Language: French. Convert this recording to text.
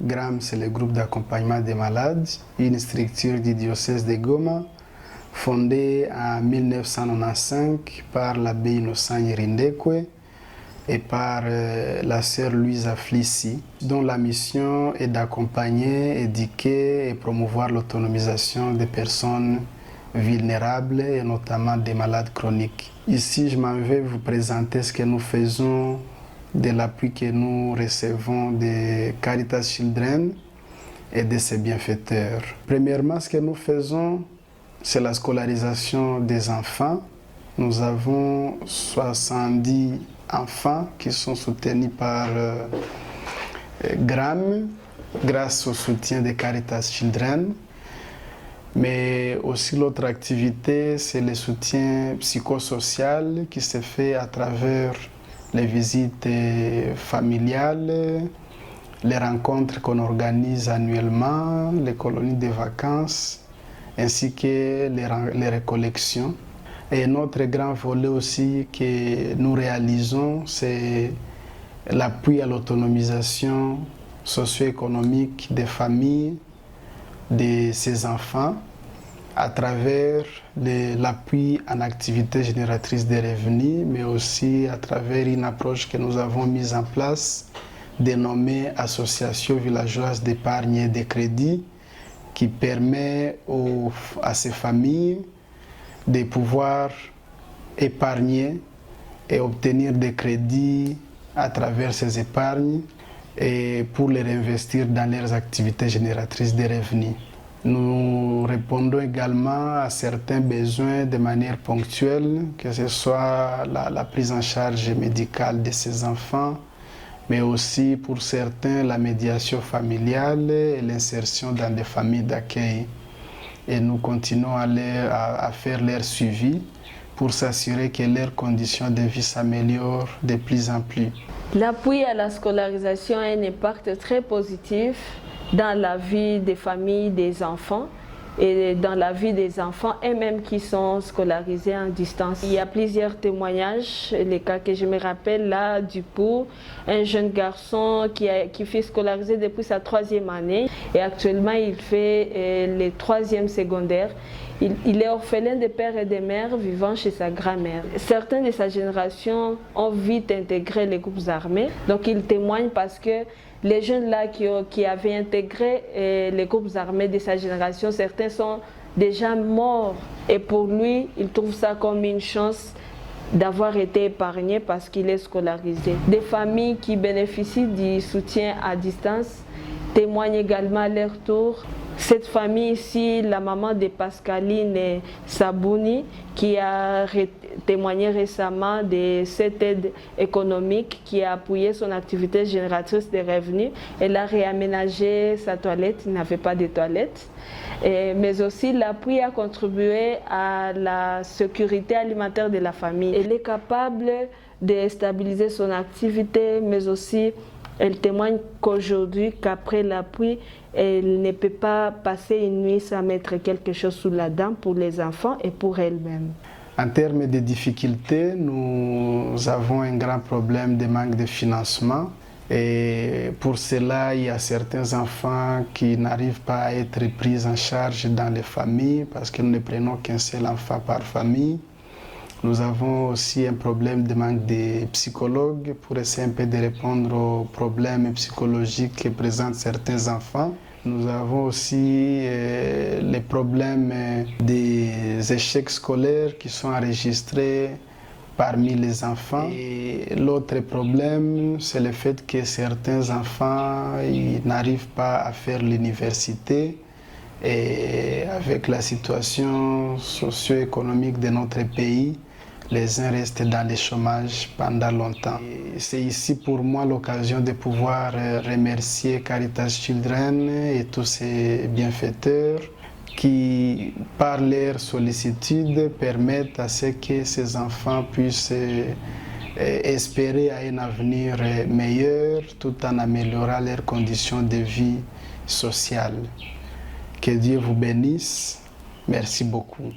GRAM, c'est le groupe d'accompagnement des malades, une structure du diocèse de Goma, fondée en 1995 par l'abbé Innocent Irindekwe et par la sœur Louisa Flissi, dont la mission est d'accompagner, éduquer et promouvoir l'autonomisation des personnes vulnérables et notamment des malades chroniques. Ici, je m'en vais vous présenter ce que nous faisons, de l'appui que nous recevons de Caritas Children et de ses bienfaiteurs. Premièrement, ce que nous faisons, c'est la scolarisation des enfants. Nous avons 70 enfants qui sont soutenus par GRAM grâce au soutien de Caritas Children. Mais aussi l'autre activité, c'est le soutien psychosocial qui se fait à travers les visites familiales, les rencontres qu'on organise annuellement, les colonies de vacances, ainsi que les récollections. Et notre grand volet aussi que nous réalisons, c'est l'appui à l'autonomisation socio-économique des familles, de ces enfants, à travers l'appui en activité génératrice de revenus, mais aussi à travers une approche que nous avons mise en place, dénommée Association villageoise d'épargne et de crédit, qui permet à ces familles de pouvoir épargner et obtenir des crédits à travers ces épargnes et pour les réinvestir dans leurs activités génératrices de revenus. Nous répondons également à certains besoins de manière ponctuelle, que ce soit la prise en charge médicale de ces enfants, mais aussi pour certains la médiation familiale et l'insertion dans des familles d'accueil. Et nous continuons à faire leur suivi pour s'assurer que leurs conditions de vie s'améliorent de plus en plus. L'appui à la scolarisation a un impact très positif dans la vie des familles, des enfants et dans la vie des enfants eux-mêmes qui sont scolarisés en distance. Il y a plusieurs témoignages, les cas que je me rappelle là du Pou, un jeune garçon qui fait scolariser depuis sa 3e année et actuellement il fait le 3e secondaire. Il est orphelin de père et de mère vivant chez sa grand-mère. Certains de sa génération ont vite intégré les groupes armés, donc il témoigne parce que les jeunes là qui avaient intégré les groupes armés de sa génération, certains sont déjà morts. Et pour lui, il trouve ça comme une chance d'avoir été épargné parce qu'il est scolarisé. Des familles qui bénéficient du soutien à distance témoignent également à leur tour. Cette famille ici, la maman de Pascaline Sabouni, qui a témoigné récemment de cette aide économique qui a appuyé son activité génératrice de revenus. Elle a réaménagé sa toilette, il n'avait pas de toilette. Mais aussi l'appui a contribué à la sécurité alimentaire de la famille. Elle est capable de stabiliser son activité, mais aussi elle témoigne qu'aujourd'hui, qu'après l'appui, elle ne peut pas passer une nuit sans mettre quelque chose sous la dent pour les enfants et pour elle-même. En termes de difficultés, nous avons un grand problème de manque de financement. Et pour cela, il y a certains enfants qui n'arrivent pas à être pris en charge dans les familles parce que nous ne prenons qu'un seul enfant par famille. Nous avons aussi un problème de manque de psychologues pour essayer un peu de répondre aux problèmes psychologiques que présentent certains enfants. Nous avons aussi les problèmes des échecs scolaires qui sont enregistrés parmi les enfants. Et l'autre problème, c'est le fait que certains enfants n'arrivent pas à faire l'université. Et avec la situation socio-économique de notre pays, les uns restent dans le chômage pendant longtemps. C'est ici pour moi l'occasion de pouvoir remercier Caritas Children et tous ses bienfaiteurs qui, par leur sollicitude, permettent à ce que ces enfants puissent espérer à un avenir meilleur tout en améliorant leurs conditions de vie sociale. Que Dieu vous bénisse. Merci beaucoup.